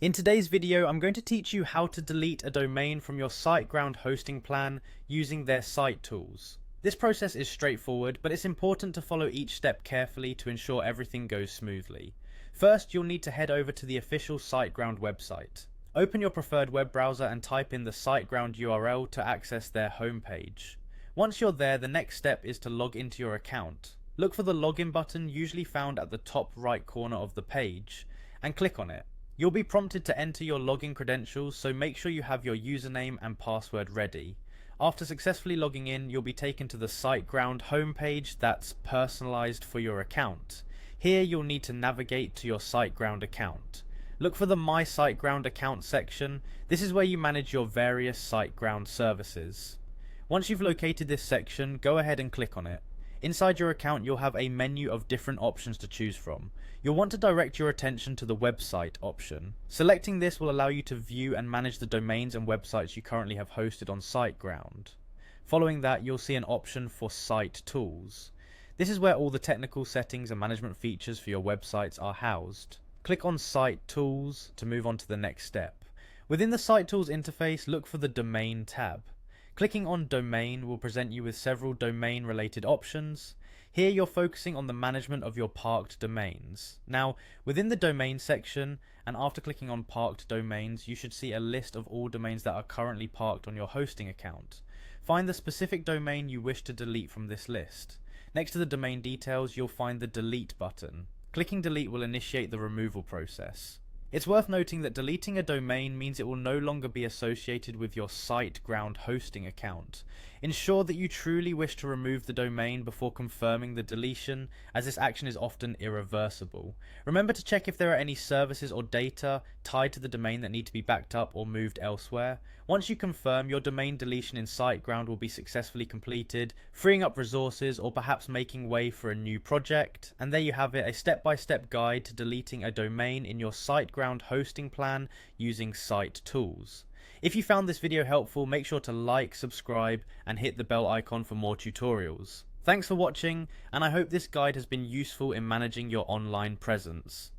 In today's video, I'm going to teach you how to delete a domain from your Siteground hosting plan using their site tools. This process is straightforward, but it's important to follow each step carefully to ensure everything goes smoothly. First, you'll need to head over to the official Siteground website. Open your preferred web browser and type in the Siteground URL to access their homepage. Once you're there, the next step is to log into your account. Look for the login button, usually found at the top right corner of the page, and click on it. You'll be prompted to enter your login credentials, so make sure you have your username and password ready. After successfully logging in, you'll be taken to the Siteground homepage that's personalized for your account. Here you'll need to navigate to your Siteground account. Look for the My Siteground account section. This is where you manage your various Siteground services. Once you've located this section, go ahead and click on it. Inside your account, you'll have a menu of different options to choose from. You'll want to direct your attention to the website option. Selecting this will allow you to view and manage the domains and websites you currently have hosted on Siteground. Following that, you'll see an option for Site Tools. This is where all the technical settings and management features for your websites are housed. Click on Site Tools to move on to the next step. Within the Site Tools interface, look for the Domain tab. Clicking on Domain will present you with several domain-related options. Here you're focusing on the management of your parked domains. Now, within the Domain section, and after clicking on Parked Domains, you should see a list of all domains that are currently parked on your hosting account. Find the specific domain you wish to delete from this list. Next to the domain details, you'll find the Delete button. Clicking Delete will initiate the removal process. It's worth noting that deleting a domain means it will no longer be associated with your Siteground hosting account. Ensure that you truly wish to remove the domain before confirming the deletion, as this action is often irreversible. Remember to check if there are any services or data tied to the domain that need to be backed up or moved elsewhere. Once you confirm, your domain deletion in Siteground will be successfully completed, freeing up resources or perhaps making way for a new project. And there you have it, a step-by-step guide to deleting a domain in your Siteground hosting plan using Site Tools. If you found this video helpful, make sure to like, subscribe, and hit the bell icon for more tutorials. Thanks for watching, and I hope this guide has been useful in managing your online presence.